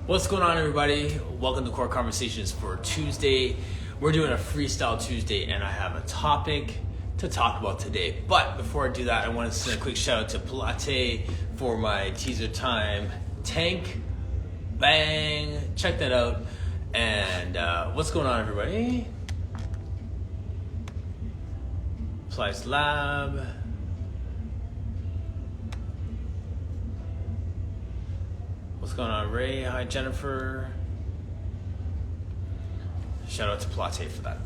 What's going on, everybody? Welcome to Core Conversations for Tuesday. We're doing a Freestyle Tuesday, and I have a topic to talk about today. But before I do that, I want to send a quick shout out to Pilates for my teaser time tank. Bang! Check that out. And what's going on, everybody? Pilates Lab. What's going on, Ray? Hi, Jennifer. Shout out to Pilates for that.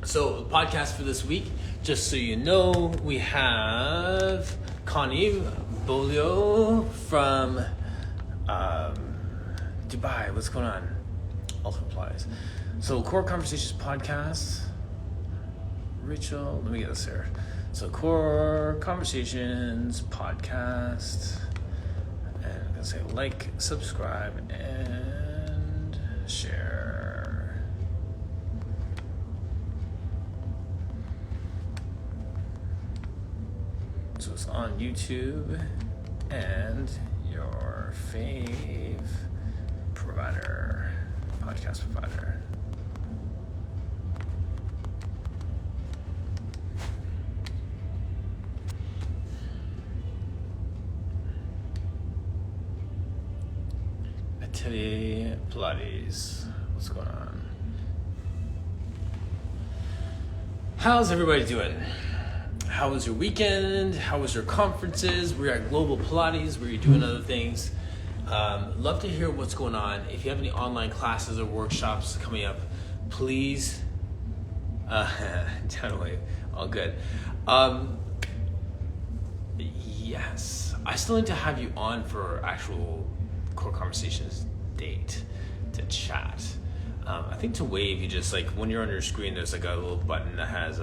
So, the podcast for this week, just so you know, we have Connie Bolio from Dubai. What's going on? Also applies. So, Core Conversations podcast. Rachel, let me get this here. So, Core Conversations podcast. And I'm gonna say like, subscribe, and share. So it's on YouTube and your fave provider, podcast provider. Pilates. What's going on? How's everybody doing? How was your weekend? How was your conferences? We're at Global Pilates. Were you doing other things? Love to hear what's going on. If you have any online classes or workshops coming up, please. Down away. All good. Yes. I still need to have you on for actual Core Conversations date to chat. I think to wave, you just like when you're on your screen, there's like a little button that has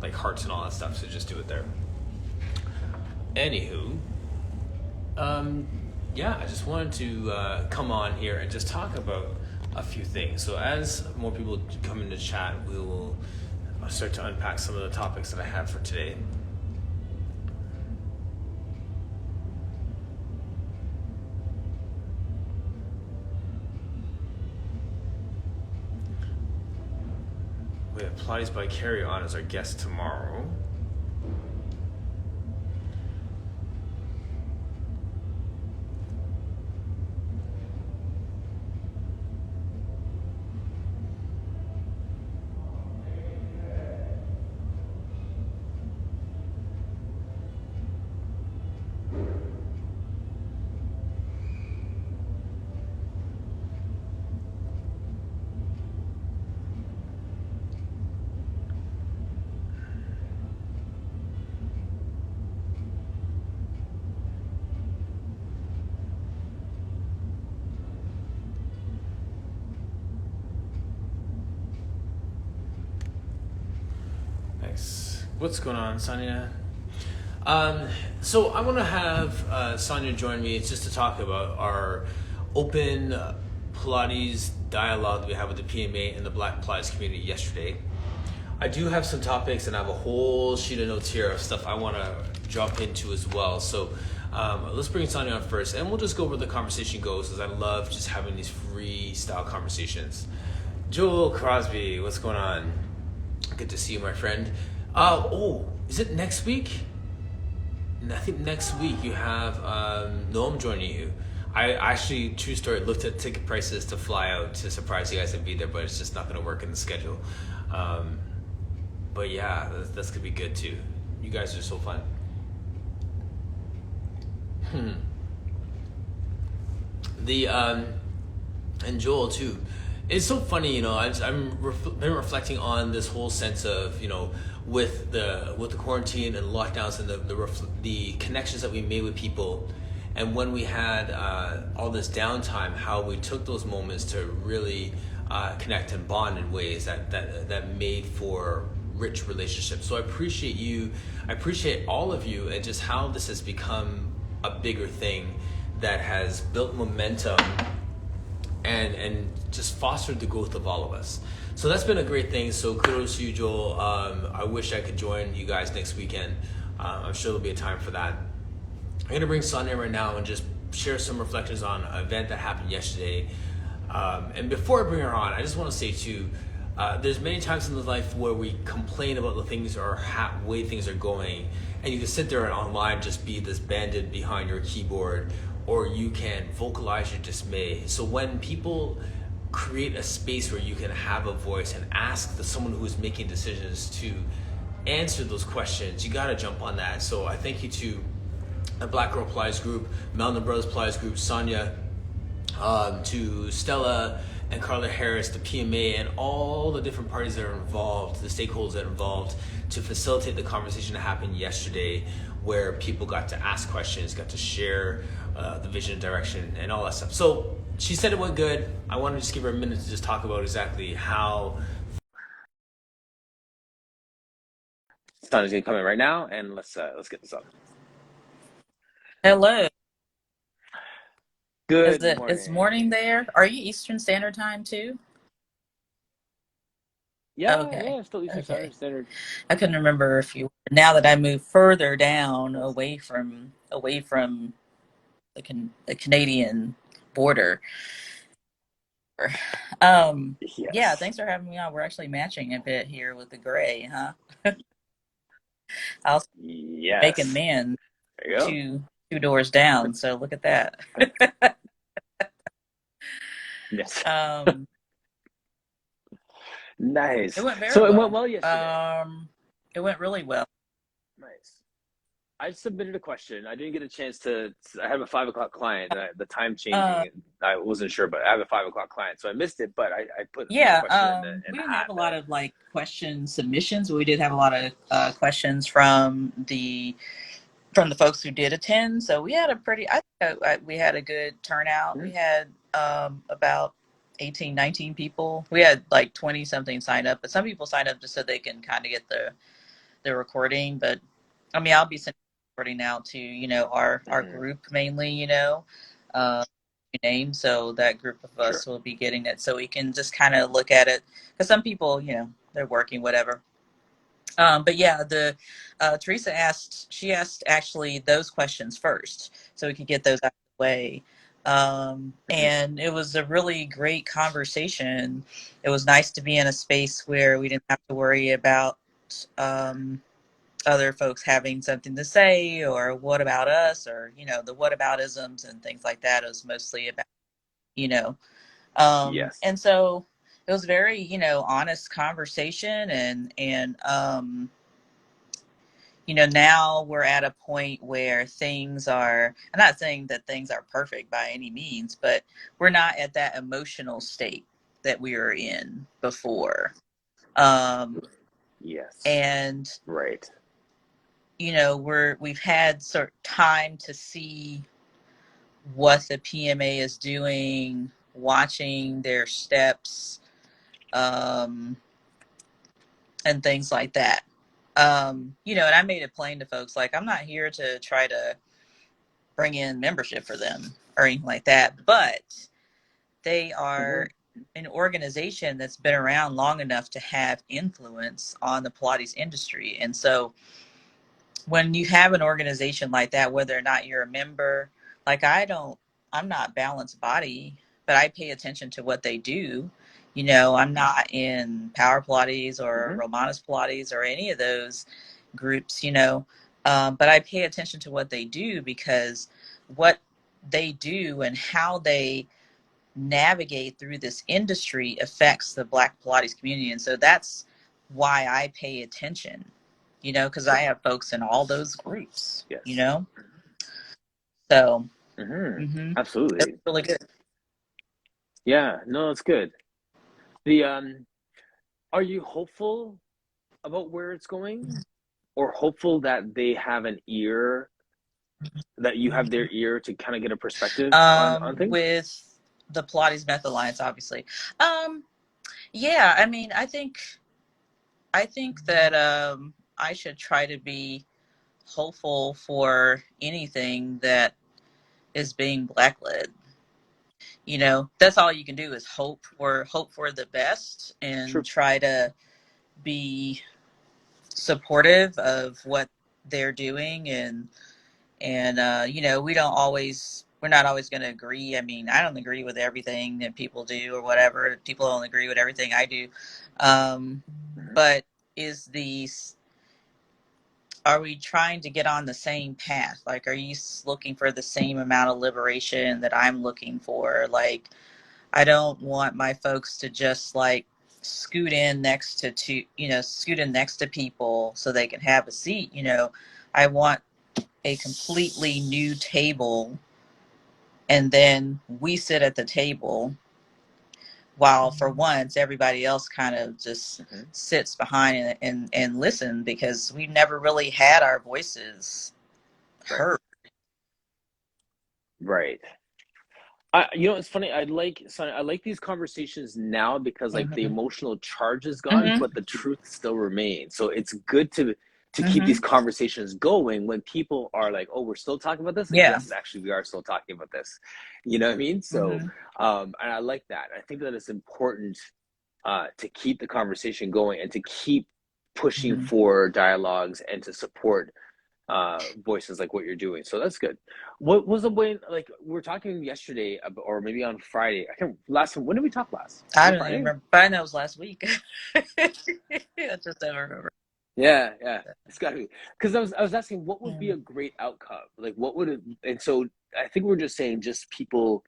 like hearts and all that stuff. So just do it there. Anywho, yeah, I just wanted to come on here and just talk about a few things. So as more people come into chat, we will start to unpack some of the topics that I have for today. We have Pilates by Carrie on as our guest tomorrow. What's going on, Sonia? So I want to have Sonia join me just to talk about our open Pilates dialogue we had with the PMA and the Black Pilates community yesterday. I do have some topics and I have a whole sheet of notes here of stuff I want to jump into as well. So let's bring Sonia on first and we'll just go where the conversation goes, because I love just having these freestyle conversations. Joel Crosby, what's going on? Good to see you, my friend. Is it next week? I think next week you have Noam joining you. I actually, true story, looked at ticket prices to fly out to surprise you guys and be there, but it's just not going to work in the schedule. But yeah, that's going to be good too. You guys are so fun. And Joel too. It's so funny, you know. Been reflecting on this whole sense of, you know, with the quarantine and lockdowns and the connections that we made with people, and when we had all this downtime, how we took those moments to really connect and bond in ways that made for rich relationships. So I appreciate you. I appreciate all of you, and just how this has become a bigger thing that has built momentum and just fostered the growth of all of us. So that's been a great thing. So kudos to you, Joel. I wish I could join you guys next weekend. I'm sure there'll be a time for that. I'm gonna bring Sonia right now and just share some reflections on an event that happened yesterday. And before I bring her on, I just want to say too, there's many times in life where we complain about the things or way things are going, and you can sit there and online just be this bandit behind your keyboard, or you can vocalize your dismay. So when people create a space where you can have a voice and ask someone who is making decisions to answer those questions, you got to jump on that. So I thank you to the Black Girl Pilates group, Melvin Brothers Pilates group, Sonia, to Stella and Carla Harris, the PMA, and all the different parties that are involved, the stakeholders that are involved, to facilitate the conversation that happened yesterday, where people got to ask questions, got to share the vision and direction and all that stuff. So she said it went good. I want to just give her a minute to just talk about exactly how. Sonia's gonna come in right now, and let's get this up. Hello. Good It's morning. morning there? Are you Eastern Standard Time too? Yeah, Okay. yeah, still Eastern Okay. Standard. I couldn't remember if you now that I moved further down away from the Canadian border. Yeah, Yes. thanks for having me on. We're actually matching a bit here with the gray, huh? I was making Yes. men There you go. two doors down, so look at that. Yes. Um, it Nice. went very So it went well. well yesterday. It went really well. Nice. I submitted a question. I didn't get a chance to. I have a 5 o'clock client. The time Uh, changing, I wasn't sure, but I have a 5 o'clock client, so I missed it. But I put my Yeah, question in we the didn't have hat. a lot of like question submissions. We did have a lot of questions from the folks who did attend. So we had a pretty, I think we had a good turnout. We Mhm. had about 18, 19 people. We had like 20 something sign up, but some people signed up just so they can kind of get the recording. But I mean, I'll be sending the recording out to, our Mhm. group mainly, uh, name. So that group of Sure. us will be getting it so we can just kind of look at it. Because some people, they're working, whatever. But yeah, the Teresa she asked actually those questions first, so we could get those out of the way. Mhm. And it was a really great conversation. It was nice to be in a space where we didn't have to worry about um, other folks having something to say or what about us or, the whataboutisms and things like that. It was mostly about, you know, Yes. and so it was very, honest conversation and now we're at a point where I'm not saying that things are perfect by any means, but we're not at that emotional state that we were in before. Um, Yes. and, Right. we've had sort of time to see what the PMA is doing, watching their steps, um, and things like that. And I made it plain to folks, like, I'm not here to try to bring in membership for them or anything like that, but they Hmm. are an organization that's been around long enough to have influence on the Pilates industry. And so when you have an organization like that, whether or not you're a member, like I'm not Balanced Body, but I pay attention to what they do. I'm not in Power Pilates or Hmm. Romanus Pilates or any of those groups, but I pay attention to what they do because what they do and how they navigate through this industry affects the Black Pilates community. And so that's why I pay attention, because I Sure. have folks in all those groups, Yes. So Hmm. it's Absolutely. really good. Yeah. No, it's good. The Are you hopeful about where it's going, or hopeful that they have an ear, that you have their ear to kind of get a perspective on things? With the Pilates Method Alliance, obviously. Um, yeah, I mean, I think that I should try to be hopeful for anything that is being black-led. That's all you can do is hope for the best and True. try to be supportive of what they're doing and we don't always we're not always going to agree. I mean, I don't agree with everything that people do or whatever. People don't agree with everything I do. Mhm. But is the are we trying to get on the same path? Like, are you looking for the same amount of liberation that I'm looking for? Like, I don't want my folks to just like scoot in next to scoot in next to people so they can have a seat. I want a completely new table, and then we sit at the table while for once everybody else kind of just Mhm. sits behind and listen, because we never really had our voices Right. heard. Right. It's funny. I like these conversations now because like the Mm-hmm. emotional charge is gone, Mm-hmm. but the truth still remains. So it's good to keep these Mm-hmm. conversations going when people are like, "Oh, we're still talking about this." Like, Yeah. yes, actually, we are still talking about this. You know what I mean? So, Mm-hmm. and I like that. I think that it's important to keep the conversation going and to keep pushing Mm-hmm. for dialogues and to support voices like what you're doing. So that's good. What was the way, like we were talking yesterday about, or maybe on Friday? I can't last time. When did we talk last? I Was it don't even Friday? remember, but I know it was last week. I just don't remember. Yeah, yeah. It's got to be because I was asking what would be Yeah. a great outcome. Like what would it? And so I think we're just saying just people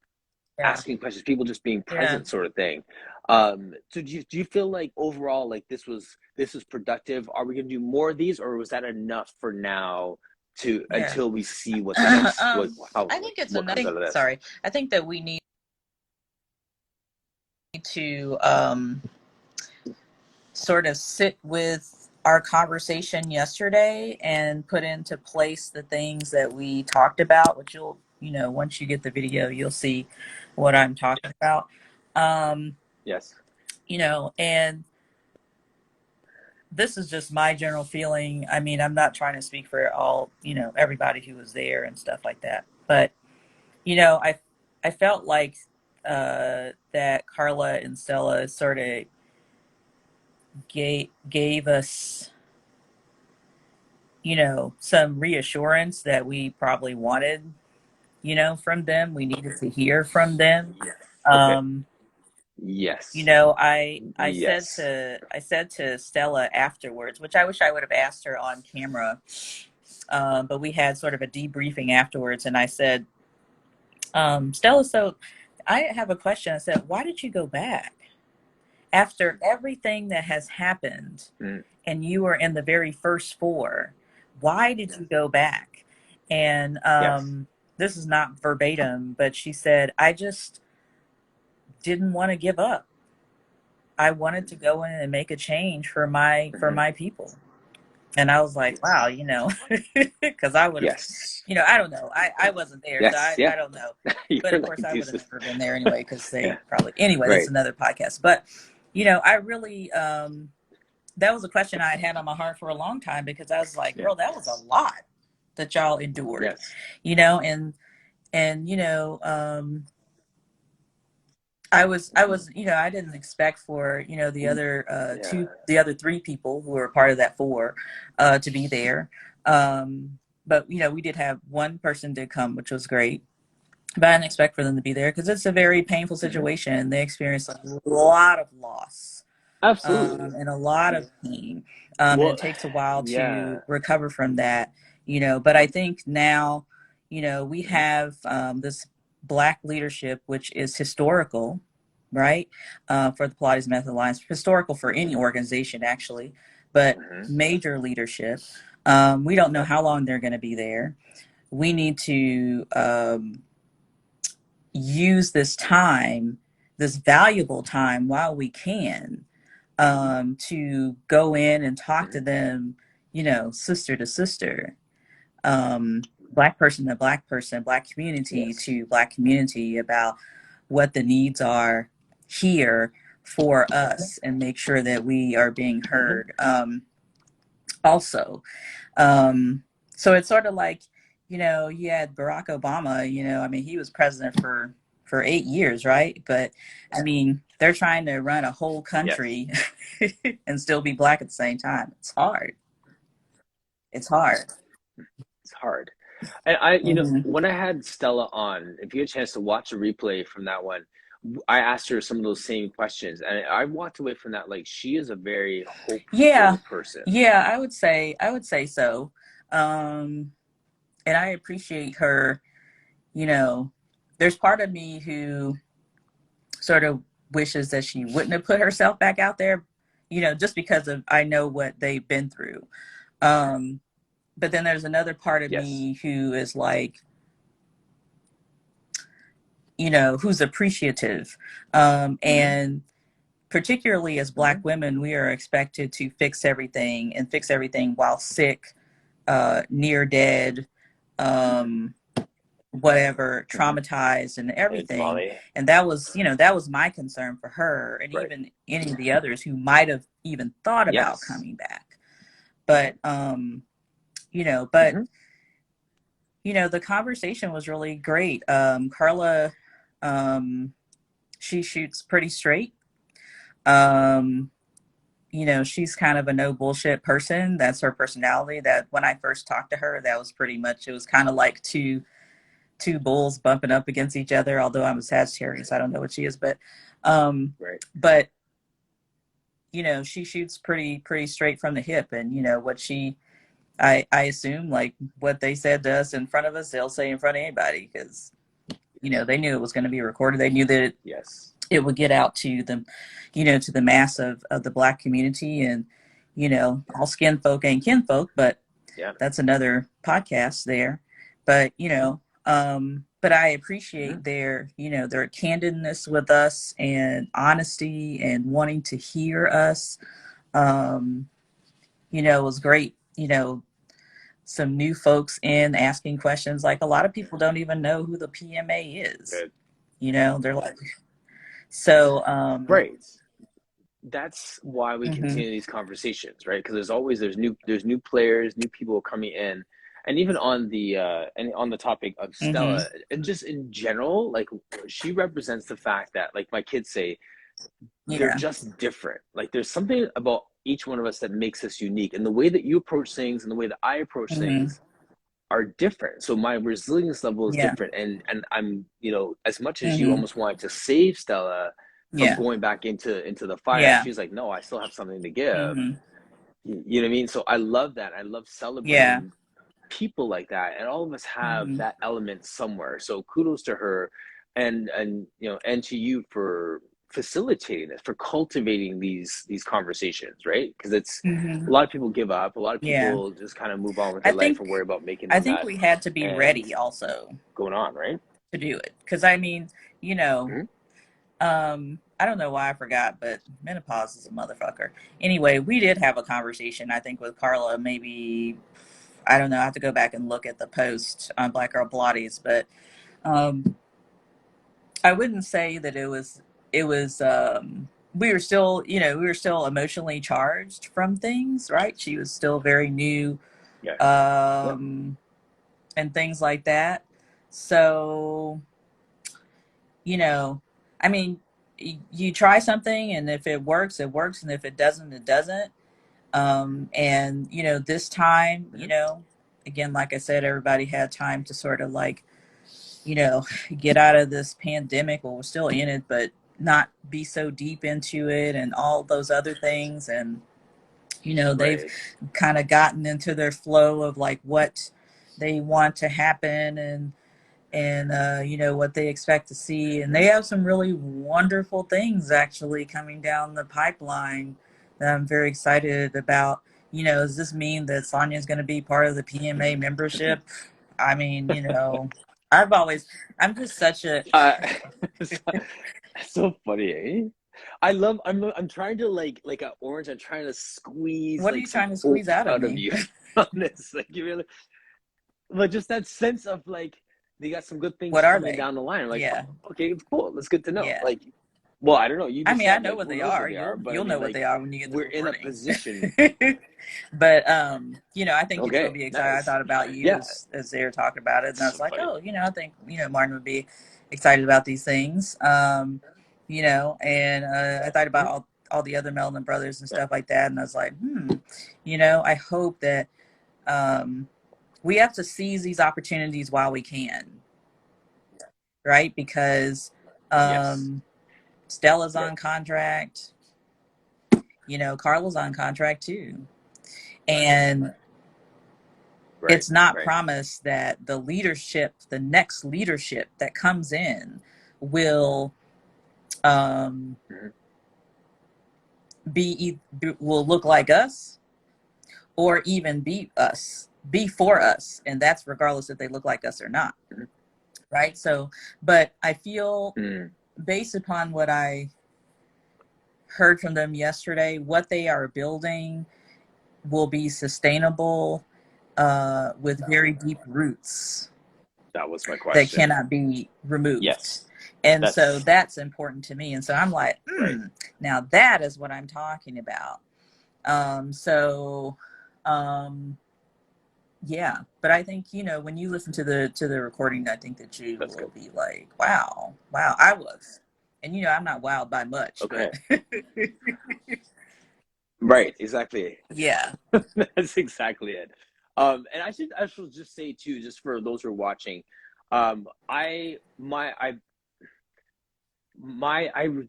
Yeah. asking questions, people just being Yeah. present, sort of thing. So do you feel like overall like this was productive? Are we going to do more of these, or was that enough for now to Yeah. until we see what the next I think it's what another. comes out of this? Sorry, I think that we need to sort of sit with our conversation yesterday and put into place the things that we talked about, which once you get the video, you'll see what I'm talking about. Um, Yes. and this is just my general feeling. I mean, I'm not trying to speak for everybody who was there and stuff like that. But, I felt like that Carla and Stella sort of gave us, some reassurance that we probably wanted, from them. We needed to hear from them. Yes. Okay. Um, Yes. Yes. I said to Stella afterwards, which I wish I would have asked her on camera. But we had sort of a debriefing afterwards, and I said, Stella, so I have a question. I said, why did you go back after everything that has happened, Mm, and you were in the very first four? Why did you go back? And yes. this is not verbatim, but she said, I just didn't want to give up. I wanted to go in and make a change for Hmm. my people. And I was like, wow, because I would have, Yes. I don't know. I wasn't there, so Yes. Yeah. I don't know. But You're of like course, I would have deuces. never been there anyway, because Yeah. they probably, anyway, that's Right. another podcast. But, I really, that was a question I had on my heart for a long time, because I was like, Yeah. girl, that was a lot that y'all endured, Yes. and, I was, I didn't expect for, Yeah. the other three people who were part of that four, to be there. But, we did have one person did come, which was great, but I didn't expect for them to be there because it's a very painful Hmm. situation. They experienced a lot of loss, Absolutely. and a lot of pain. And Well, it takes a while yeah. to recover from that, but I think now, we Hmm. have this Black leadership, which is historical, right? For the Pilates Method Alliance, historical for any organization, actually, but Hmm. major leadership. We don't know how long they're going to be there. We need to use this time, this valuable time, while we can, to go in and talk Hmm. to them, sister to sister, Black person to Black person, Black community Yes. to Black community, about what the needs are here for us, and make sure that we are being Hmm. heard. Also, um, so it's sort of like, you had Barack Obama, I mean, he was president for 8 years, right? But I mean, they're trying to run a whole Yes. country and still be Black at the same time. It's hard. It's hard. It's hard. And I, Hmm. when I had Stella on, if you get a chance to watch a replay from that one, I asked her some of those same questions, and I walked away from that like she is a very Yeah, hopeful person. yeah, I would say so. Um, and I appreciate her. You know, there's part of me who sort of wishes that she wouldn't have put herself back out there. Just because of I know what they've been through. Um, but then there's another part of Yes. me who is like, who's appreciative. And particularly as Black Hmm. women, we are expected to fix everything and fix everything while sick, near dead, um, whatever, Hmm. traumatized and Hey, everything. Tamale. And that was my concern for her and Right. even any of the others who might have even thought about Yes. coming back. But, but Hmm. the conversation was really great. Carla, um, she shoots pretty straight. Um, she's kind of a no bullshit person. That's her personality. That when I first talked to her, that was pretty much, it was kind of like two bulls bumping up against each other. Although I'm a Sagittarius, I don't know what she is, Right. but she shoots pretty straight from the hip, and what I assume, like what they said to us in front of us, they'll say in front of anybody, because they knew it was going to be recorded. They knew that Yes. it would get out to them, to the mass of the Black community. And all skin folk ain't kinfolk, but Yeah. that's another podcast there. But but I Hmm. appreciate their candidness with us and honesty and wanting to hear us. um it was great. Some new folks in asking questions. Like, a lot of people don't even know who the PMA is. Good. They're like, so Right. That's why we mhm, continue these conversations, right? Because there's new players, new people coming in, and even on the topic of mhm, Stella, and just in general, like she represents the fact that, like my kids say, they're yeah, just different. Like there's something about each one of us that makes us unique, and the way that you approach things and the way that I approach mhm, things are different. So my resilience level is yeah, different, and I'm, as much as you mhm, almost wanted to save Stella from yeah, going back into the fire, yeah, she's like, no, I still have something to give. mhm, You know what I mean? So I love that. I love yeah, celebrating people like that, and all of us have mhm, that element somewhere. So kudos to her, and and to you for facilitating this, for cultivating these conversations, right? Because it's a mhm, lot of people give up, a lot of yeah. people just kind of move on with I their life think and worry about making I them think that we had to be and ready also going on, right? to do it, because I mean, you know, Hmm. I don't know why I forgot, but menopause is a motherfucker. Anyway, we did have a conversation, I think, with Carla. Maybe, I don't know. I have to go back and look at the post on Black Girl Pilates, but um, I wouldn't say that it was. It was. We were still emotionally charged from things, right? She was still very new, Yeah. Yeah. um, and things like that. So, you know, I mean, you try something, and if it works, it works, and if it doesn't, it doesn't. And this time, Hmm. again, like I said, everybody had time to sort of like, you know, get out of this pandemic. Well, we're still in it, but not be so deep into it and all those other things. And they've Right. kind of gotten into their flow of like what they want to happen, and what they expect to see. And Hmm. they have some really wonderful things actually coming down the pipeline that I'm very excited about. Does this mean that Sonia's going to be part of the PMA membership? I mean, I've always, I'm just such a, uh, it's so funny, eh? I'm trying to like an orange. I'm trying to squeeze what are like you some trying to hope squeeze out of out of me? you on this. Like you really, but just that sense of like they got some good things What are coming they? down the line. Like, Yeah. okay, it's cool. That's good to know. Yeah. Like, well, I don't know. You I just mean, I said know like what who they knows are. what they are, but I You'll know mean what like they are when you get the we're in a recording. position. But I think that you'll Okay, be excited. I nice. thought about you Yeah, as they were talking about it, and I it's was so like, funny. oh, I think Martin would be excited about these things. And I thought about Mhm. all the other Melvin Brothers and Yeah. stuff like that, and I was like, I hope that um we have to seize these opportunities while we can, right? Because Yes. Stella's Right. on contract, Carla's on contract too. And Right. it's not Right. promised that the next leadership that comes in will um, Mhm. will look like us or even be for us. And that's regardless if they look like us or not. Mhm. Right. So, but I feel Mm. based upon what I heard from them yesterday, what they are building will be sustainable with very deep roots That was my that question. cannot be removed. Yes. And so That's that's important to me. And so I'm like, right. now that is what I'm talking about. So, um, yeah, but I think, when you listen to the recording, I think that you That's will good. be like, wow, I was. And I'm not wowed by much, but Okay. Right. Exactly. yeah. That's exactly it. And I should just say too, just for those who are watching, I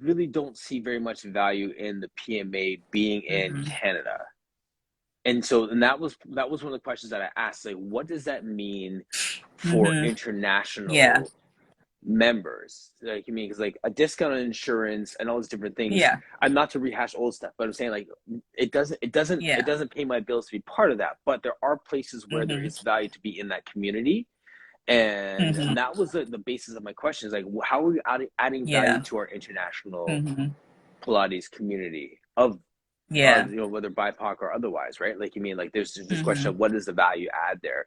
really don't see very much value in the PMA being in Hmm. Canada. And that was one of the questions that I asked, like, what does that mean for Hmm. Yeah. international members? Like, you mean, because like a discount on insurance and all these different things. Yeah. I'm not to rehash old stuff, but I'm saying like it Yeah. doesn't pay my bills to be part of that. But there are places where there Hmm. is value to be in that community, and Hmm. that was the basis of my question. Is like, how are we adding value Yeah. to our international Hmm. Pilates community of Yeah. whether BIPOC or otherwise, right? Like, you mean, like, there's just question Hmm. of what is the value add there.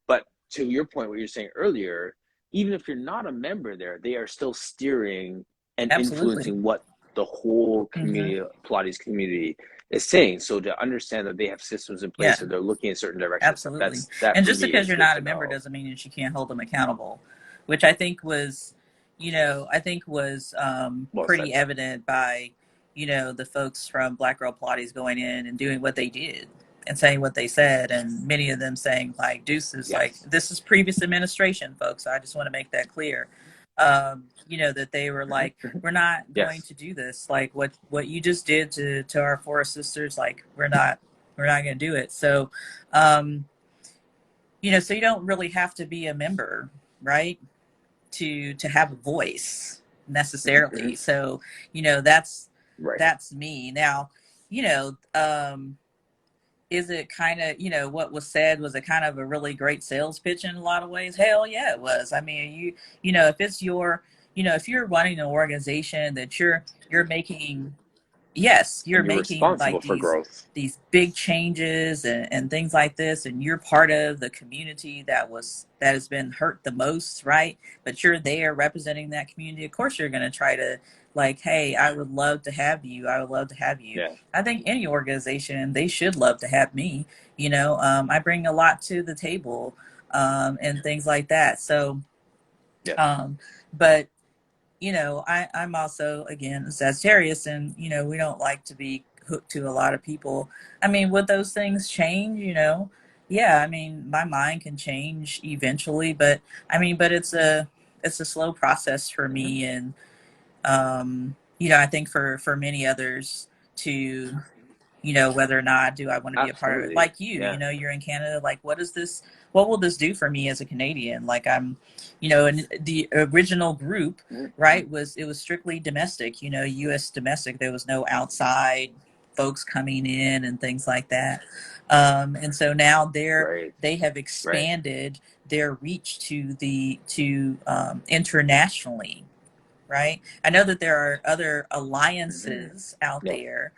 But to your point, what you're saying earlier, even if you're not a member there, they are still steering and Absolutely. influencing what the whole Hmm. community, Pilates community, is saying. So to understand that they have systems in place Yeah. or they're looking in certain directions, Absolutely. that And for just me because is you're good not a to member know. doesn't mean that you can't hold them accountable, which I think was, Well said. pretty evident by, the folks from Black Girl Pilates going in and doing what they did and saying what they said. And many of them saying, like, deuces, like, Yes. this is previous administration, folks. I just want to make that clear. That they were Hmm. like, Hmm. we're not going Yes. to do this. Like, what you just did to our forest sisters, like, we're not going to do it. So, um, so you don't really have to be a member, right? To have a voice Hmm. Hmm. necessarily. So, that's Right. that's me. Now, you know, um, is it kind of, what was said, was it kind of a really great sales pitch in a lot of ways? Hell yeah, it was. I mean, if it's if you're running an organization that you're making, yes, you're And you're making responsible like for these growth. big changes and things like this, and you're part of the community that has been hurt the most, right? But you're there representing that community. Of course you're going to try to, like, hey, I would love to have you. I would love to have you. Yeah. I think any organization, they should love to have me. I bring a lot to the table, and things like that. So, Yes. um but I'm also, again, a Sagittarius, and, we don't like to be hooked to a lot of people. I mean, would those things change? Yeah, I mean, my mind can change eventually, but but it's a slow process for Hmm. me. And, I think for many others to, whether or not do I want to be a part of it. Absolutely. Like you, Yeah. you're in Canada. Like, what will this do for me as a Canadian? Like, and the original group, Hmm. right, it was strictly domestic, U.S. domestic. There was no outside folks coming in and things like that. And so now Right. they have Right. expanded their reach to internationally, right? I know that there are other Hmm. alliances out Yeah. there,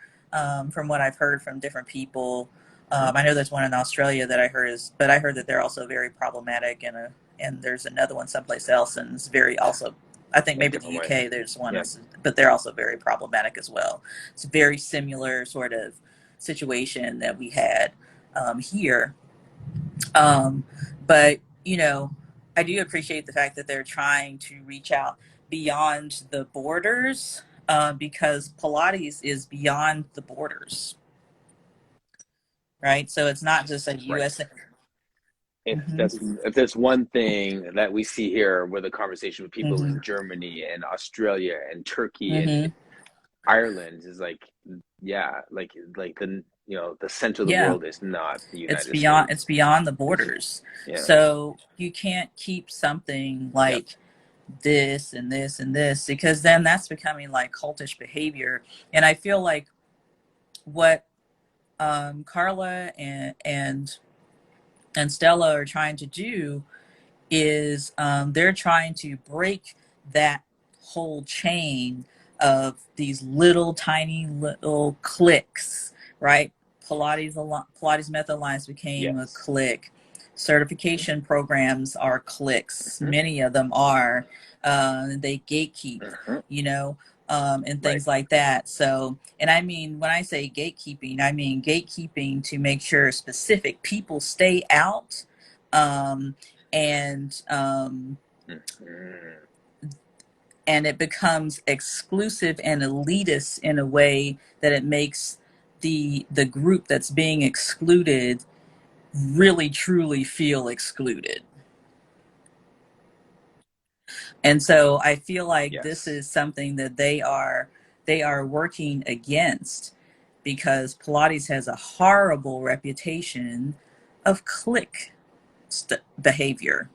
from what I've heard from different people. Hmm. I know there's one in Australia that but I heard that they're also very problematic, and there's another one someplace else, and it's very also. I think In a maybe the different way. UK there's one, Yeah. but they're also very problematic as well. It's a very similar sort of situation that we had, here, um, but, I do appreciate the fact that they're trying to reach out beyond the borders, because Pilates is beyond the borders, right? So it's not just a Right. U.S. Mm-hmm. if there's one thing that we see here with a conversation with people Mm-hmm. in Germany and Australia and Turkey and Mm-hmm. Ireland is like, yeah, like the the center of the Yeah. world is not the It's United beyond, States. it's beyond the borders. Yeah. So you can't keep something Yep. like this and this and this, because then that's becoming like cultish behavior. And I feel like what Carla and Stella are trying to do is they're trying to break that whole chain of these little tiny little cliques, right? Pilates Method Alliance became a Yes. clique. Certification programs are cliques. Hmm. Many of them are. They gatekeep, Hmm. you know, and Right. things like that. So, and I mean, when I say gatekeeping, I mean gatekeeping to make sure specific people stay out. Um, and Hmm. and it becomes exclusive and elitist in a way that it makes the group that's being excluded really truly feel excluded. And so I feel like this Yes. is something that they are working against, because Pilates has a horrible reputation of clique behavior.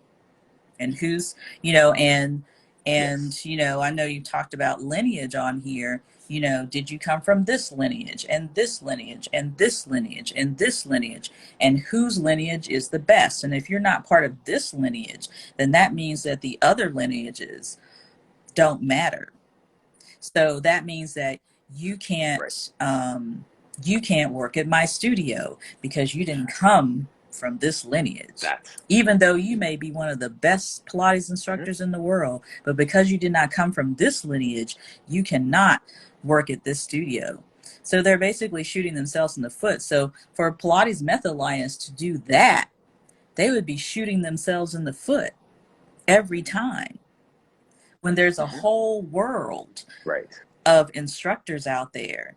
And who's, and Yes. I know you talked about lineage on here. Did you come from this lineage and this lineage and this lineage and this lineage, and whose lineage is the best? And if you're not part of this lineage, then that means that the other lineages don't matter. So that means that you Right. can't you can't work at my studio because you didn't come from this lineage. That's. Even though you may be one of the best Pilates Hmm. instructors in the world, but because you did not come from this lineage, you cannot work at this studio. So they're basically shooting themselves in the foot. So for Pilates Method Alliance to do that, they would be shooting themselves in the foot every time, when there's a Hmm. whole world Right. of instructors out there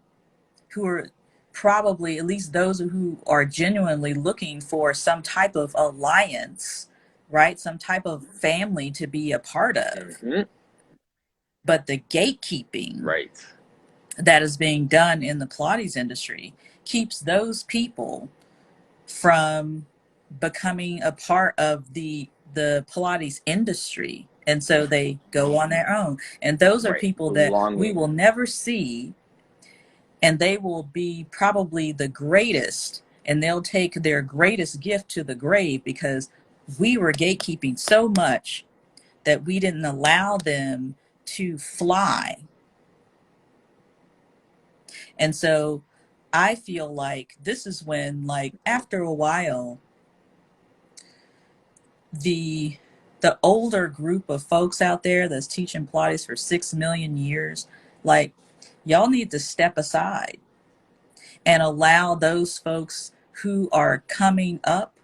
who are probably, at least those who are genuinely looking for some type of alliance, right? Some type of family to be a part of. Hmm. But the gatekeeping Right. that is being done in the Pilates industry keeps those people from becoming a part of the Pilates industry. And so they go on their own. And those are Right. people that we Belonging. will never see, and they will be probably the greatest, and they'll take their greatest gift to the grave, because we were gatekeeping so much that we didn't allow them to fly. And so I feel like this is when, like, after a while, the the older group of folks out there that's teaching Pilates for 6 million years, like, y'all need to step aside and allow those folks who are coming up,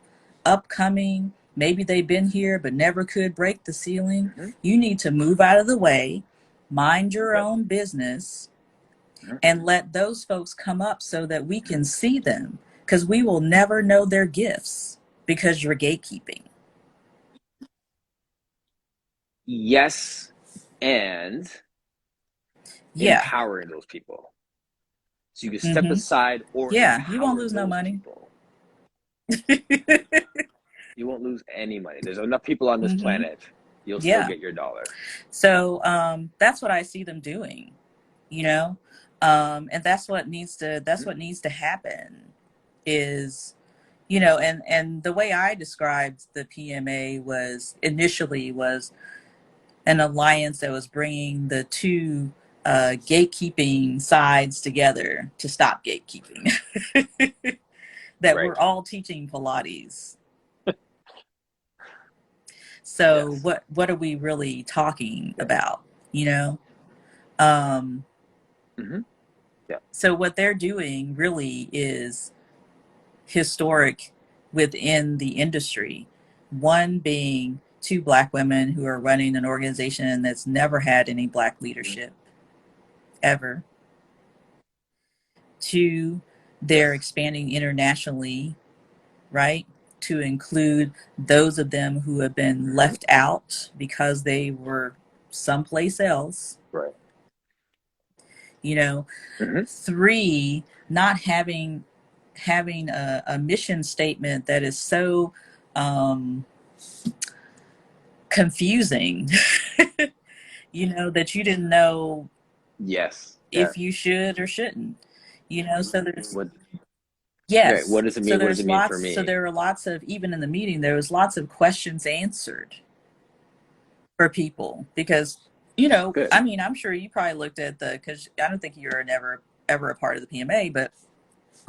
upcoming, maybe they've been here but never could break the ceiling. Hmm. You need to move out of the way, mind your Yep. own business, Hmm. and let those folks come up so that we can see them, because we will never know their gifts because you're gatekeeping. Yes, and Yeah. empowering those people. So you can step Mm-hmm. aside or Yeah, you won't empower lose no those money. people. You won't lose any money. There's enough people on this Mm-hmm. planet. You'll still Yeah. get your dollar. So that's what I see them doing, you know, and that's Hmm. what needs to happen. Is, and the way I described the PMA was initially was an alliance that was bringing the two gatekeeping sides together to stop gatekeeping. That Right. we're all teaching Pilates. So Yes. what are we really talking Yep. about? You know, um, Hmm. Yep. so what they're doing really is historic within the industry. One being two Black women who are running an organization that's never had any Black Hmm. leadership ever. Two, they're Yes. expanding internationally, right? to include those of them who have been left out because they were someplace else. Right. You know, Mm-hmm. 3, not having a mission statement that is so confusing, that you didn't know Yes. Yeah. if you should or shouldn't. So there's What? Right. yes. What does it So mean? What does there's it mean for lots. So me? there were lots of, even in the meeting, there was lots of questions answered for people because, Good. I mean, I'm sure you probably looked at because I don't think you were never ever a part of the PMA, but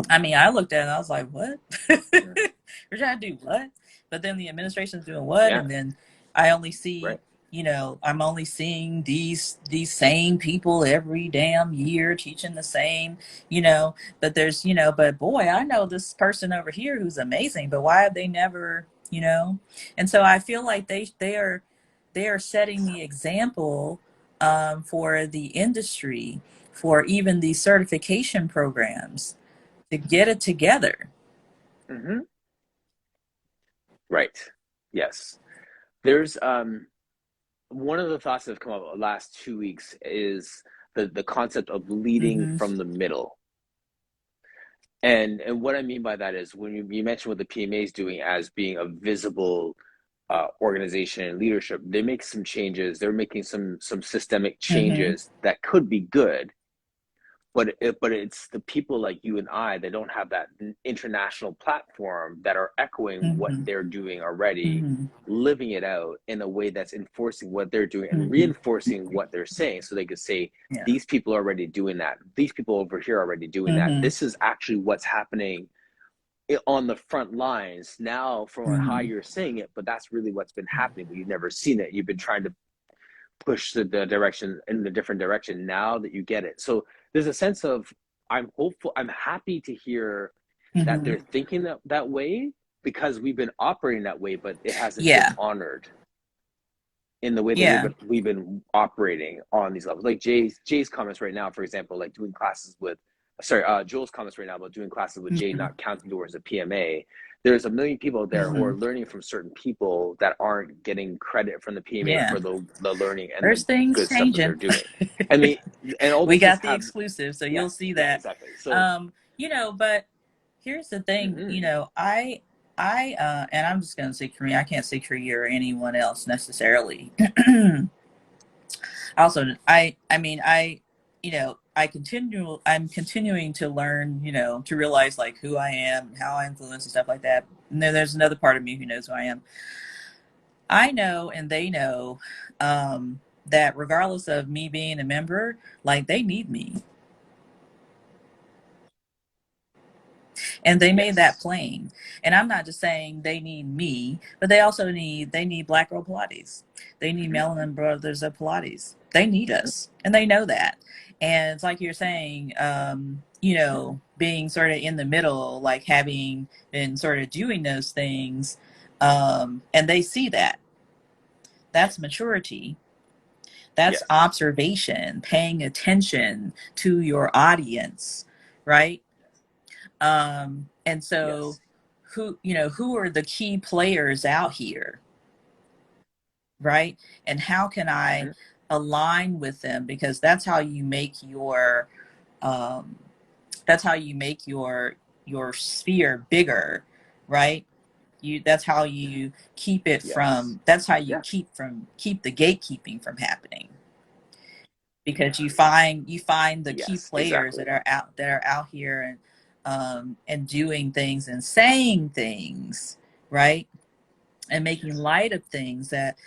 I mean, I looked at it and I was like, what? Mm. We're trying to do what? But then the administration's doing what? Yeah. And then I only see, Right. I'm only seeing these same people every damn year teaching the same, but there's, but boy, I know this person over here who's amazing, but why have they never, And so I feel like they are setting the example for the industry, for even these certification programs to get it together. Mm-hmm. Right. Yes. There's one of the thoughts that have come up the last 2 weeks is the concept of leading Mm-hmm. from the middle. And what I mean by that is when you mentioned what the PMA is doing as being a visible organization and leadership, they make some changes. They're making some systemic Mm-hmm. changes that could be good, but it's the people like you and I that don't have that international platform that are echoing what Mm-hmm. they're doing already, Mm-hmm. living it out in a way that's enforcing what they're doing and Mm-hmm. reinforcing what they're saying, so they could say Yeah. these people are already doing that, these people over here are already doing that, Mm-hmm. this is actually what's happening on the front lines now from how Mm-hmm. you're saying it, but that's really what's been happening, but you've never seen it. You've been trying to push the direction in the different direction now that you get it. So there's a sense of, I'm hopeful, I'm happy to hear that Mm-hmm. they're thinking that way, because we've been operating that way, but it hasn't been Yeah. honored in the way that Yeah. we've been operating on these levels. Like Jay's comments right now, for example, like doing classes with, Joel's comments right now about doing classes with Jay, Mm-hmm. not counting towards a PMA. There's a million people there who Mm-hmm. are learning from certain people that aren't getting credit from the PMA Yeah. for the learning and the There's things good stuff that they're changing. doing. I mean, and all We these things got the have, exclusive, so you'll yes, see yeah, that. exactly. So, But here's the thing, mm-hmm, I and I'm just gonna speak for me. I can't speak for you or anyone else necessarily. Also, I mean, I'm continuing to learn, to realize like who I am, how I influence and stuff like that. And then there's another part of me who knows who I am. I know and they know that regardless of me being a member, like they need me. And they made that yes, plain. And I'm not just saying they need me, but they need Black Girl Pilates. They need mm-hmm, Melvin Brothers of Pilates. They need mm-hmm, us. And they know that. And it's like you're saying, being sort of in the middle, like having been sort of doing those things, and they see that. That's maturity. That's yes, observation, paying attention to your audience, right? And so yes, who are the key players out here, right? And how can I mm-hmm, align with them? Because that's how you make um, your sphere bigger, right? That's how you keep it yes, from, that's how you yeah, keep the gatekeeping from happening, because you find the key yes, players exactly, that are out here and doing things and saying things, right, and making light of things that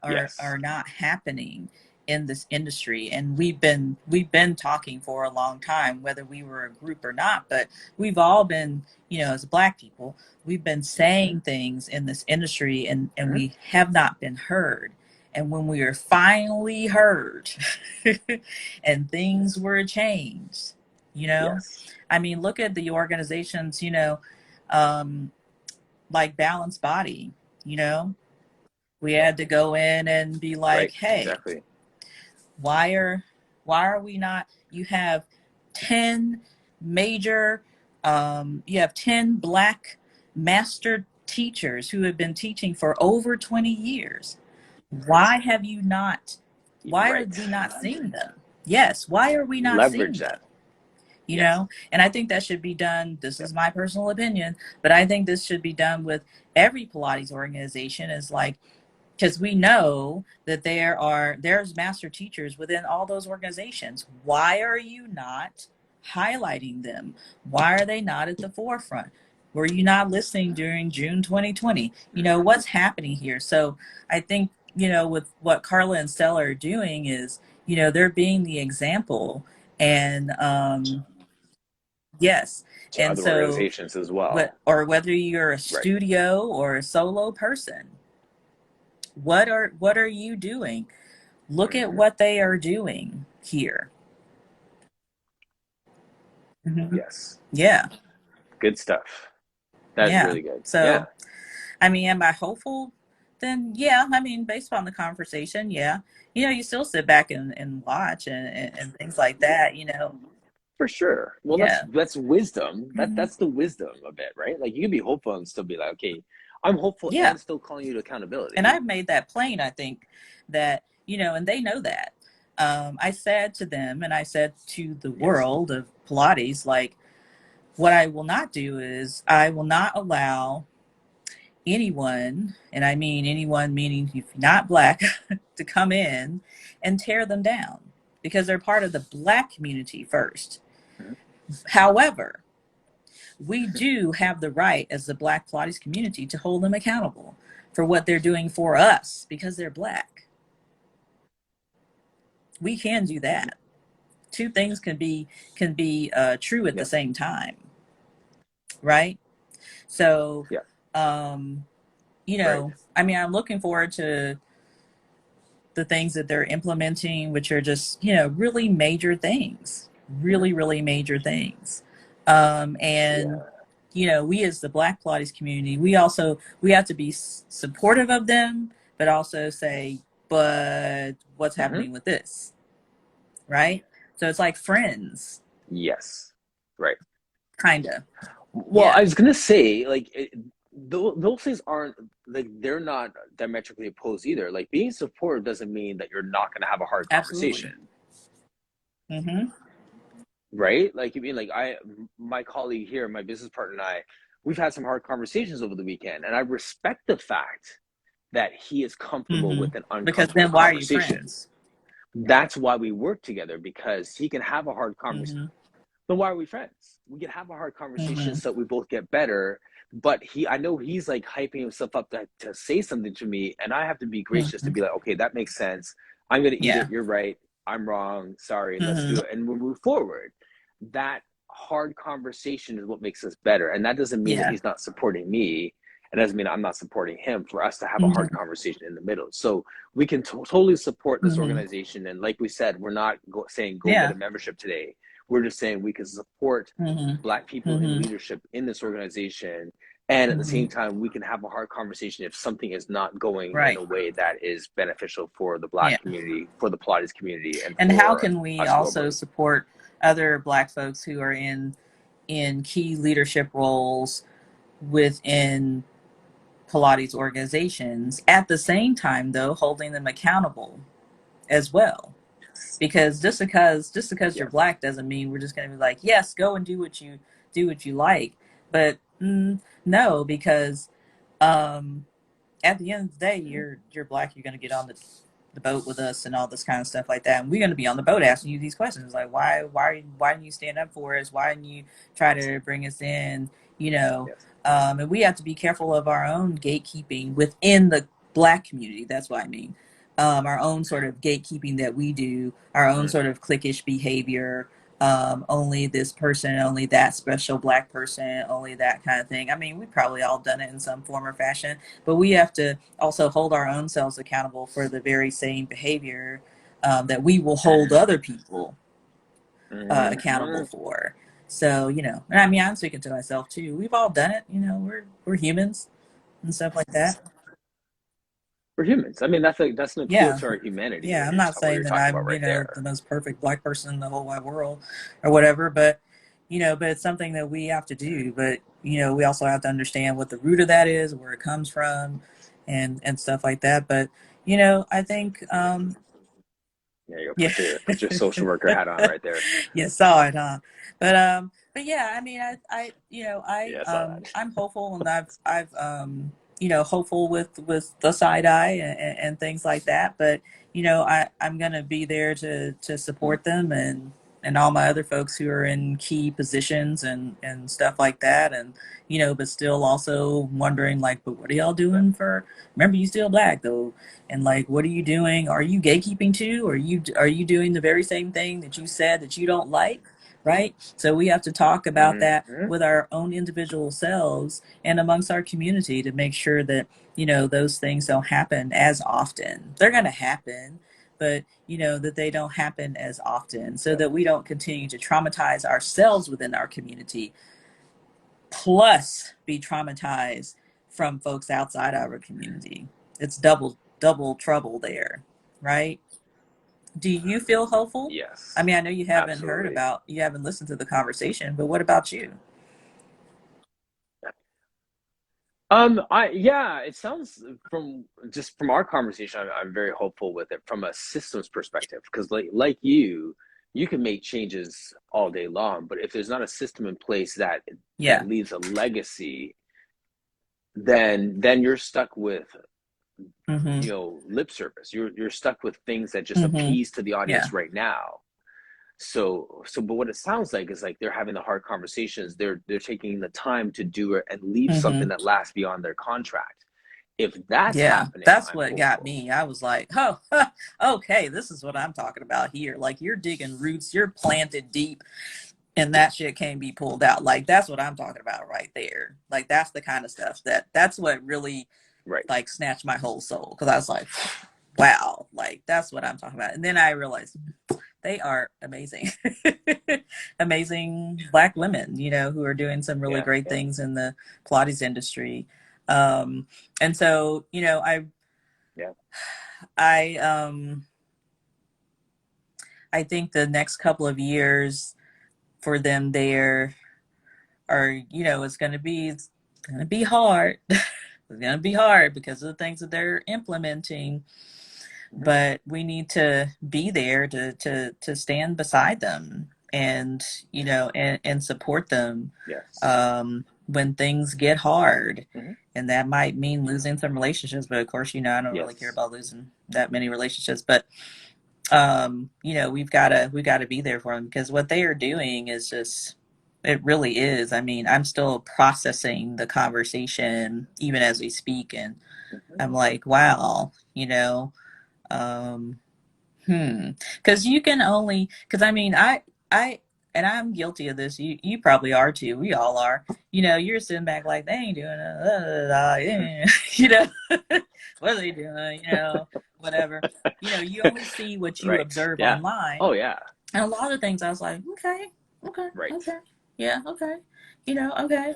yes, are not happening in this industry. And we've been talking for a long time, whether we were a group or not, but we've all been, as Black people, we've been mm-hmm, saying things in this industry, and mm-hmm, we have not been heard. And when we were finally heard and things were changed, yes, I mean, look at the organizations, um, like Balanced Body, you know, we had to go in and be like, right, hey, exactly, why are we not, you have 10 major, you have 10 Black master teachers who have been teaching for over 20 years. Why have you not? Why are Right. we not seeing them? Yes. Why are we not seeing Leverage them? that. You Yes. know, and I think that should be done. This Yep. is my personal opinion, but I think this should be done with every Pilates organization. Is like, because we know that there's master teachers within all those organizations. Why are you not highlighting them? Why are they not at the forefront? Were you not listening during June 2020? You know, what's happening here? So I think, you know, with what Carla and Stella are doing is, you know, they're being the example. And yes. To And other so organizations as well. or whether you're a Right. studio or a solo person, what are you doing? Look at Mm-hmm. what they are doing here. Mm-hmm. Yes. Yeah, Good stuff. That's yeah. really good. Yeah. So, I mean, am I hopeful? Then, yeah. I mean, based on the conversation, yeah. You know, you still sit back and watch and things like that. You know, For sure. Well, yeah. that's wisdom. Hmm. That's the wisdom of it, right? Like you can be hopeful and still be like, okay, I'm hopeful Yeah. and still calling you to And accountability. I've made that plain. I think that, you know, and they know that. I said to them, and I said to the Yes. world of Pilates, like, what I will not do is I will not allow anyone, and I mean anyone meaning if you're not black, to come in and tear them down because they're part of the black community first. Mhm. However, we do have the right as the black Pilates community to hold them accountable for what they're doing for us because they're black. We can do Mhm. that. Two things can be true at the Yeah. same time, right? So, Yeah. um, you Right. know, I mean, I'm looking forward to the things that they're implementing, which are just, you know, really major things, Mhm. really major things. And, Yeah. you know, we as the Black Pilates community, we have to be supportive of them, but also say, but what's Hmm. happening with this, right? So it's like friends, Yes. Right. kind of. Well, Yeah, I was gonna say, like, those things aren't like they're not diametrically opposed either. Like, being supportive doesn't mean that you're not gonna have a hard absolutely. conversation, Mm-hmm. right? Like, you mean like my colleague here, my business partner and I, we've had some hard conversations over the weekend, and I respect the fact that he is comfortable Mm-hmm. with an Because uncomfortable then why are you conversation. friends? That's why we work together because he can have a hard conversation. Mm-hmm. Then why are we friends? We can have a hard conversation Mm-hmm. so we both get better. But I know he's like hyping himself up to say something to me, and I have to be gracious to Mm-hmm. be like, okay, that makes sense. I'm gonna eat Yeah. it. You're right. I'm wrong. Sorry. Let's Mm-hmm. do it, and we'll move forward. That hard conversation is what makes us better, and that doesn't mean that Yeah. he's not supporting me. It doesn't mean I'm not supporting him. For us to have a hard Mm-hmm. conversation in the middle, so we can totally support this Mm-hmm. organization. And like we said, we're not saying go get Yeah. a membership today. We're just saying we can support Mhm. Black people in Mhm. leadership in this organization. And at the same Mhm. time, we can have a hard conversation if something is not going in Right. a way that is beneficial for the Yeah. Black community, for the Pilates community, and And how for can we us also globally. support other Black folks who are in key leadership roles within Pilates organizations at the same time, though, holding them accountable as well? Because just because you're Yes. Black doesn't mean we're just going to be like, yes, go and do what you like. But no, because um, at the end of the day, Mm-hmm. you're Black. You're going to get on the boat with us and all this kind of stuff like that. And we're going to be on the boat asking you these questions like, why didn't you stand up for us? Why didn't you try to bring us in? You know, Yes. and we have to be careful of our own gatekeeping within the Black community. That's what I mean. Our own sort of gatekeeping that we do, our own Mm-hmm. sort of cliquish behavior, only this person, only that special Black person, only that kind of thing. I mean, we've probably all done it in some form or fashion, but we have to also hold our own selves accountable for the very same behavior that we will hold other people accountable Mm-hmm. for. So, you know, and I mean, I'm speaking to myself too. We've all done it. You know, we're humans and stuff like that. We're humans. I mean, that's core Yeah, to our humanity. I'm not What saying you're that talking about I'm, right the there. most perfect Black person in the whole wide world or whatever, but but it's something that we have to do. But, we also have to understand what the root of that is, where it comes from, and stuff like that. But, I think, Yeah, you go yeah. put your social worker hat on right there. You saw it, huh? But yeah, I mean, Yeah, I saw that. I'm hopeful, and I've hopeful with the side eye and things like that. But I'm gonna be there to support them and all my other folks who are in key positions and stuff like that. And but still also wondering, like, but what are y'all Yeah. doing for? Remember, you still black though. And like, what are you doing? Are you gatekeeping too? Or are you doing the very same thing that you said that you don't like? Right. So we have to talk about that Mm-hmm. with our own individual selves and amongst our community to make sure that, those things don't happen as often. They're going to happen, but, that they don't happen as often so Yeah. that we don't continue to traumatize ourselves within our community, plus be traumatized from folks outside our community. It's double trouble there, right? Do you feel hopeful? I Yes, mean, I know absolutely. you haven't listened to the conversation, but what about you? Yeah, it sounds from our conversation, I'm very hopeful with it from a systems perspective because like you can make changes all day long, but if there's not a system in place that Yeah. leaves a legacy, then you're stuck with Mm-hmm. lip service. You're stuck with things that just Mm-hmm. appease to the Yeah. audience right now. So but what it sounds like is like they're having the hard conversations. They're taking the time to do it and leave Mm-hmm. something that lasts beyond their contract. If that's Yeah. happening, That's I'm what got hopeful. me. I was like, oh, okay, this is what I'm talking about here. Like, you're digging roots, you're planted deep, and that shit can't be pulled out. Like, that's what I'm talking about right there. Like, that's the kind of stuff that's what really Right. like snatched my whole soul, because I was like, wow, like that's what I'm talking about. And then I realized they are amazing, amazing black women, who are doing some really Yeah. great Yeah. things in the Pilates industry. And so, Yeah. I, I think the next couple of years for them there are, it's going to be hard. It's going to be hard because of the things that they're implementing, Hmm. but we need to be there to stand beside them and and support them Yes. when things get hard. Hmm. And that might mean losing some relationships, but of course, I don't really care Yes. about losing that many relationships. But we've got to be there for them, because what they are doing is just, it really is. I mean, I'm still processing the conversation even as we speak, and Hmm. I'm like, wow, um, because you can only, because I mean, I, and I'm guilty of this. You probably are too. We all are. You're sitting back like, they ain't doing it. What are they doing? Whatever. You only see what you Right. observe Yeah. online, Oh yeah. and a lot of things I was like, okay, okay, Right. okay, yeah, okay, okay,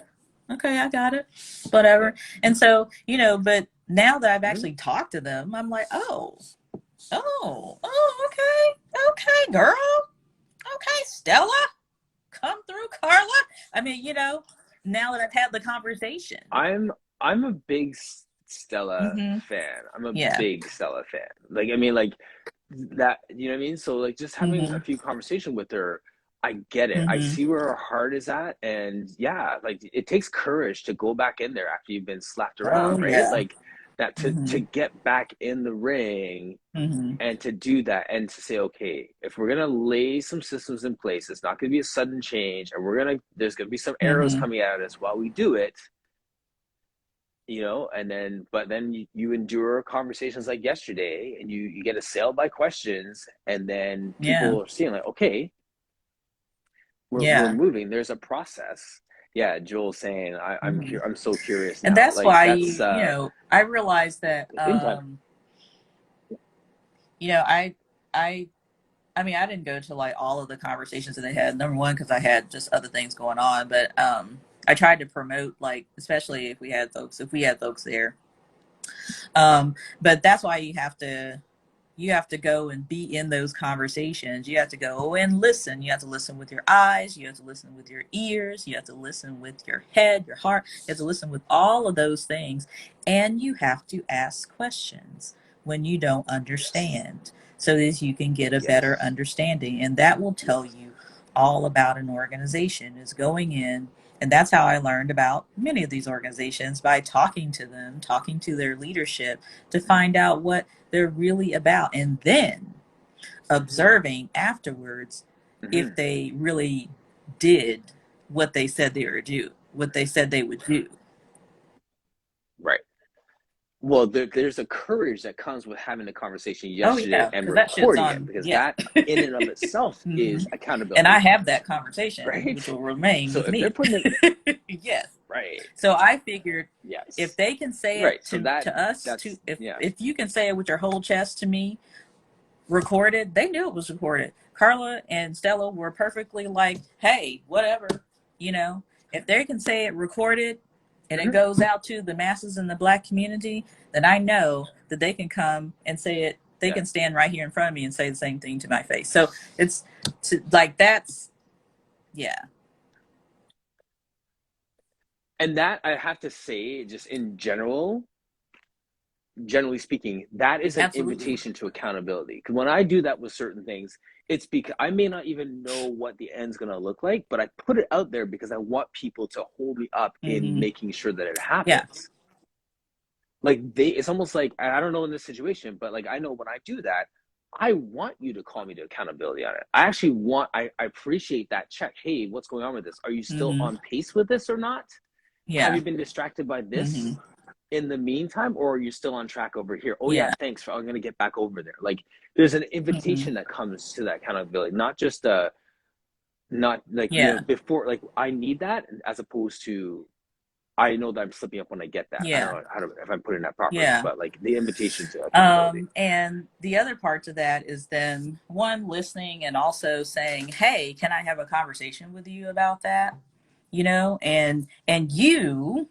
okay, I got it, Yeah. whatever. And so, but now that I've Hmm. actually talked to them, I'm like, oh, okay, okay, girl, okay, Stella, come through, Carla. I mean, now that I've had the conversation. I'm a big Stella Mm-hmm. fan. I'm a Yeah. big Stella fan. Like I mean, like that. You know what I mean? So like just having Mm-hmm. a few conversations with her, I get it. I Mm-hmm. see where her heart is at, and yeah, like it takes courage to go back in there after you've been slapped Oh around, right? yeah. Like that to Mm-hmm. get back in the ring Mm-hmm. and to do that and to say, okay, if we're gonna lay some systems in place, it's not gonna be a sudden change, and there's gonna be some arrows Mm-hmm. coming at us while we do it, and then but then you endure conversations like yesterday, and you get assailed by questions, and then Yeah. people are seeing like, okay, we're Yeah. moving. There's a process. Yeah, Joel's saying Mm-hmm. I'm so curious And now. that's Like why that's I realized that in time. you know, I I mean, I didn't go to like all of the conversations that they had. Number one, because I had just other things going on, but I tried to promote, like, especially if we had folks there. But that's why you you have to go and be in those conversations. You have to go and listen. You have to listen with your eyes. You have to listen with your ears. You have to listen with your head, your heart. You have to listen with all of those things. And you have to ask questions when you don't Yes. understand so that you can get a better Yes. understanding. And that will tell Yes. you all about an organization, is going in. And that's how I learned about many of these organizations, by talking to them, talking to their leadership, to find out what they're really about, and then observing afterwards if Mm-hmm. they really did what they said they would do, what they said they would do. Right. Well, there's a courage that comes with having a conversation Oh yesterday yeah, and because that shit's recording it, on. because Yeah. that in and of itself Hmm. is And I accountability, have that conversation, right? which will remain So with if they're me. putting it Yes. right, So I figured, if yes, they can say it right. So to us, that's yeah, if you can say it with your whole chest to me, recorded, they knew it was recorded. Carla and Stella were perfectly like, hey, whatever, you know, if they can say it recorded and it mm-hmm. goes out to the masses in the Black community, then I know that they can come and say it. They Yeah. can stand right here in front of me and say the same thing to my face. So it's like, that's, yeah, And that I have to say, just in general, generally speaking, that is an absolutely. invitation to accountability. Because when I do that with certain things, it's because I may not even know what the end's going to look like, but I put it out there because I want people to hold me up in Hmm. making sure that it Yeah. happens. Like it's almost like, I don't know in this situation, but like I know when I do that, I want you to call me to accountability on it. I actually I appreciate that check. Hey, what's going on with this? Are you still Hmm. on pace with this or not? Have Yeah. you been distracted by Hmm. this in the meantime, or are you still on track over here? Oh yeah, Yeah. thanks. I'm gonna get back over there. Like there's an Hmm. invitation that comes to that accountability, not just not like Yeah. before, like I need that, as opposed to I know that I'm slipping up when I get that. I don't Yeah. know how to, if I'm putting that properly, Yeah. but like the invitation to accountability. And the other part to that is then, one, listening, and also saying, hey, can I have a conversation with you about that? And you,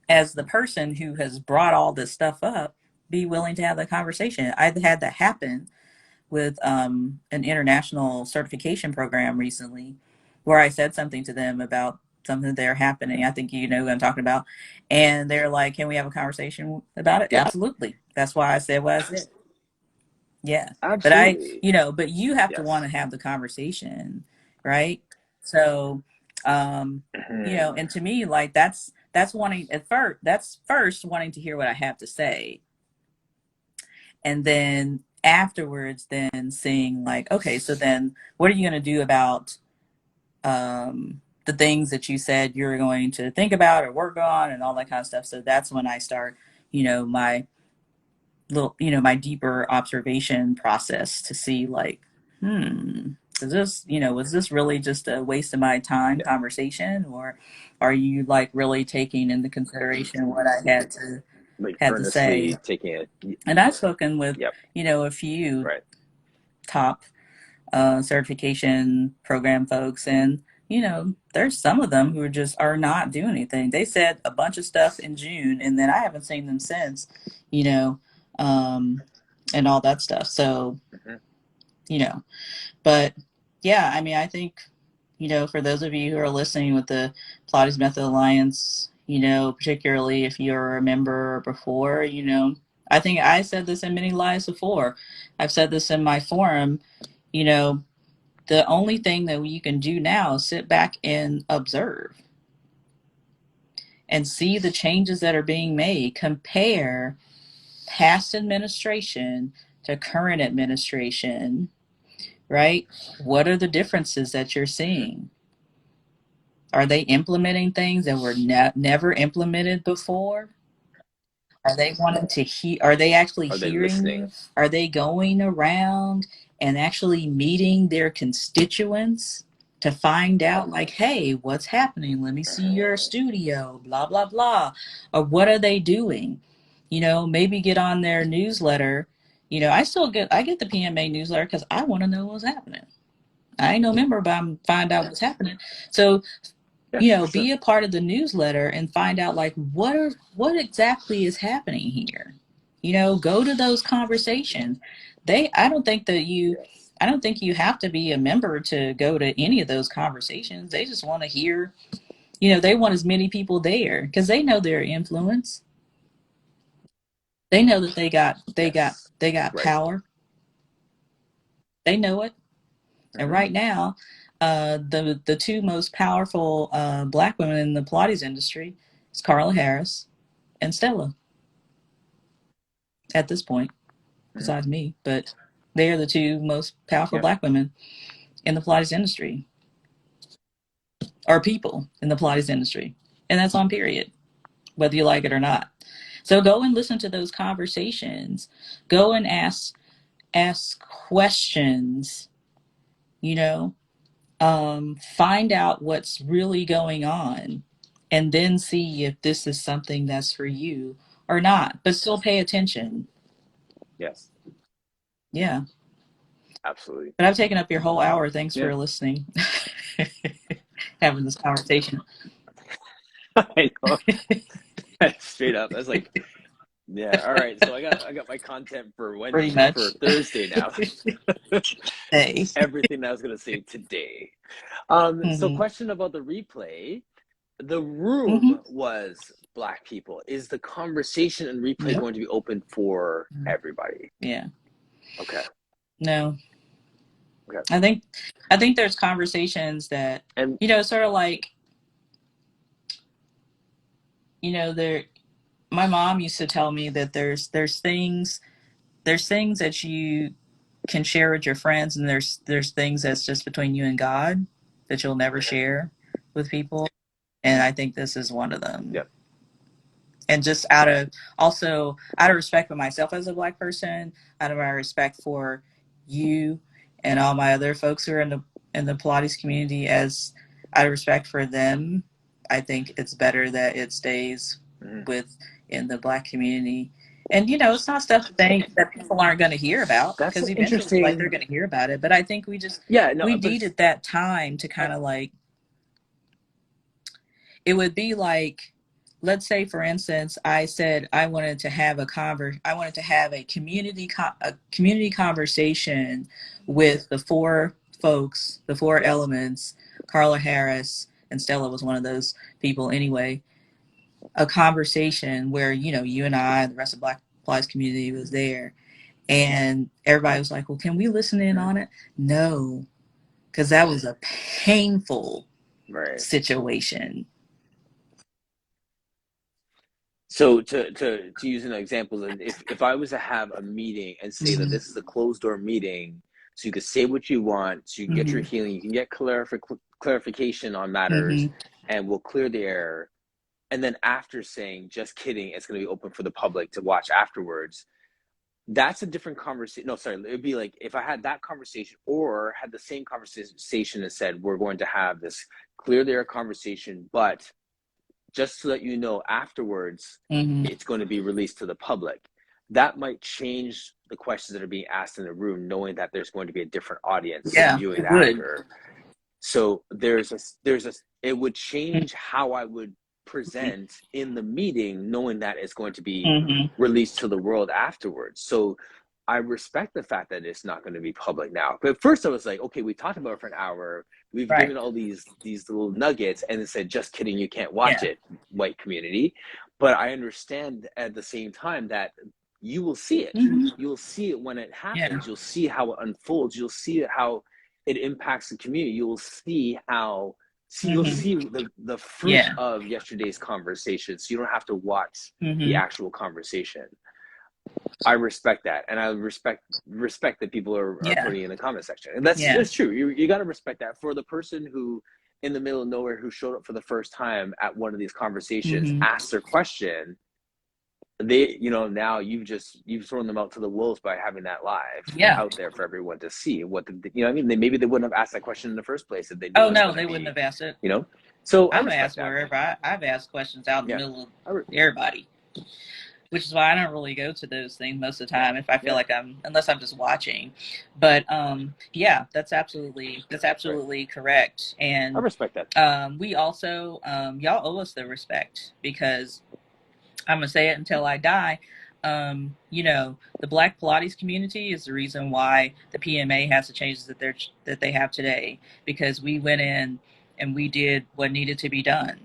as the person who has brought all this stuff up, be willing to have the conversation. I've had that happen with an international certification program recently, where I said something to them about something they're happening. I think you know what I'm talking about. And they're like, can we have a conversation about it? Yeah, Absolutely. That's why I said what I said. Yeah. But absolutely. but you have to want Yes. to have the conversation, right? So, um, Mhm. and to me, like, that's wanting at first, that's first wanting to hear what I have to say. And then afterwards, then seeing like, okay, so then what are you going to do about, the things that you said you're going to think about or work on and all that kind of stuff. So that's when I start, my my deeper observation process to see like, is this, was this really just a waste of my time Yeah, conversation, or are you like really taking into consideration what I like had to say? earnestly taking it. And I've spoken with, Yep. a few Right. top certification program folks, and there's some of them who are not doing anything. They said a bunch of stuff in June, and then I haven't seen them since, you know, um, and all that stuff. So, Mhm. you know, but yeah, I mean, I think, for those of you who are listening with the Pilates Method Alliance, particularly if you're a member before, I think I said this in many lives before. I've said this in my forum, you know, the only thing that you can do now is sit back and observe and see the changes that are being made. Compare past administration to current administration, right? What are the differences that you're Mhm. seeing? Are they implementing things that were never implemented before? Are they wanting to hear? Are they actually Are they hearing listening? you? Are they going around and actually meeting their constituents to find out, like, hey, what's happening? Let me see your studio, blah, blah, blah. Or what are they doing? Maybe get on their newsletter. I get the PMA newsletter because I want to know what's happening. I ain't no member, but I'm find out what's happening. So Yeah, for be sure. a part of the newsletter and find out like what exactly is happening here. go to those conversations. I don't think you have to be a member to go to any of those conversations. They just want to hear, they want as many people there because they know their influence. They know that Yes. they got Right. power. They know it. And right now, the two most powerful Black women in the Pilates industry is Carla Harris and Stella at this point, besides me. But they are the two most powerful Yep. Black women in the Pilates industry, or people in the Pilates industry. And that's on period, whether you like it or not. So go and listen to those conversations. Go and ask questions, find out what's really going on, and then see if this is something that's for you or not. But still pay attention. Yes. Yeah. Absolutely. But I've taken up your whole hour. Thanks Yeah. for listening. Having this conversation. I know. Straight up. I was like, yeah, all right. So I got my content for Pretty much. for Thursday now. Hey. Everything I was gonna say today. So question about the replay. The room was Black people. Is the conversation and replay going to be open for everybody? Yeah. Okay. No. Okay. I think there's conversations that, and sort of like, my mom used to tell me that there's things that you can share with your friends, and there's things that's just between you and God that you'll never share with people. And I think this is one of them. Yep. And just out of respect for myself as a Black person, out of my respect for you and all my other folks who are in the Pilates community, as out of respect for them, I think it's better that it stays in the Black community. And it's not stuff that people aren't going to hear about, That's because eventually, interesting. they're going to hear about it. But I think we needed that time to kind of like. It would be like, let's say, for instance, I said I wanted to have a community conversation with the four folks, the four elements. Carla Harris and Stella was one of those people anyway. A conversation where you and I, the rest of the Black Pilates community, was there, and everybody was like, "Well, can we listen in on it?" No, because that was a painful situation. So to use an example, if I was to have a meeting and say that this is a closed door meeting, so you can say what you want, so you can get your healing, you can get clarification on matters, and we'll clear the air. And then after saying, just kidding, it's going to be open for the public to watch afterwards. That's a different conversation. No, sorry. It'd be like if I had that conversation or had the same conversation and said, we're going to have this clear the air conversation, but just so that you know, afterwards, it's going to be released to the public. That might change the questions that are being asked in the room, knowing that there's going to be a different audience viewing it after. So it would change how I would present in the meeting, knowing that it's going to be released to the world afterwards. So I respect the fact that it's not going to be public now. But first I was like, okay, we talked about it for an hour. We've given all these little nuggets, and it said, just kidding, you can't watch it, white community. But I understand at the same time that you will see it. You'll see it when it happens. You'll see how it unfolds. You'll see how it impacts the community. You'll see how you'll see the fruit of yesterday's conversation. So you don't have to watch the actual conversation. I respect that, and I respect that people are putting in the comment section, and that's true. You got to respect that. For the person who in the middle of nowhere who showed up for the first time at one of these conversations, asked their question, they now you've thrown them out to the wolves by having that live out there for everyone to see. What I mean, maybe they wouldn't have asked that question in the first place if they knew they wouldn't have asked it. So I've asked wherever. I've asked questions out in the middle of everybody, which is why I don't really go to those things most of the time if I feel like unless I'm just watching. But that's absolutely correct. And I respect that. We also y'all owe us the respect, because I'm gonna say it until I die. you know, the Black Pilates community is the reason why the PMA has the changes that they have today, because we went in and we did what needed to be done.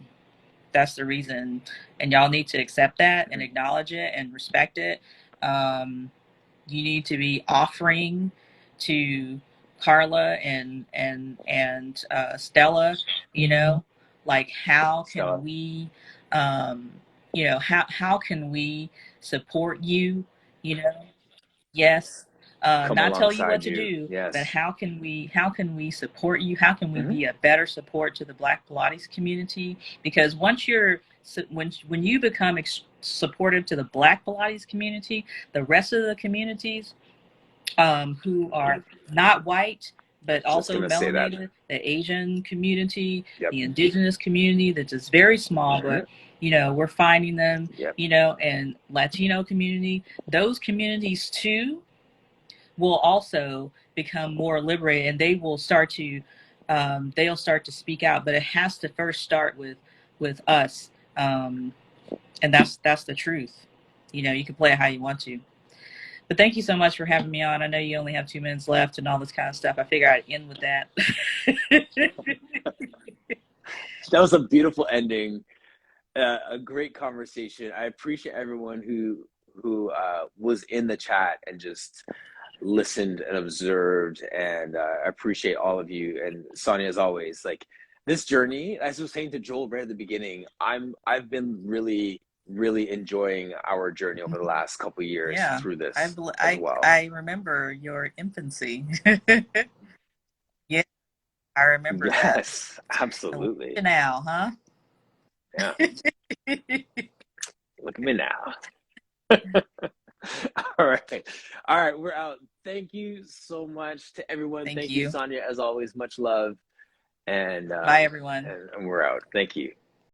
That's the reason, and y'all need to accept that and acknowledge it and respect it. You need to be offering to Carla and Stella, you know, like how Stella. can we, you know, how can we support you, you know? Yes. Come Not tell you what alongside to you. do, but Yes. how can we support you? How can we Mm-hmm. be a better support to the Black Pilates community? Because once you're when you become supportive to the Black Pilates community, the rest of the communities who are not white but Just also gonna say that. melanated, the Asian community, Yep. the indigenous community that's just very small, Mm-hmm. but you know, we're finding them, Yep. you know, and Latino community, those communities too will also become more liberated, and they will start to they'll start to speak out, but it has to first start with us, and that's the truth. You know, you can play it how you want to. But thank you so much for having me on. I know you only have 2 minutes left and all this kind of stuff. I figure I'd end with that. That was a beautiful ending. A great conversation. I appreciate everyone who was in the chat and just listened and observed, and I appreciate all of you. And Sonia, as always, like this journey, as I was saying to Joel right at the beginning, I've been really enjoying our journey over the last couple of years Yeah, through this as well. I remember your infancy. Yeah, I remember that. Yes, And look absolutely. at you now, huh? Yeah, look at me now. All right. All right, we're out. Thank you so much to everyone. Thank Thank you, you. Sonia, as always. Much love. And Bye, everyone. and we're out. Thank you.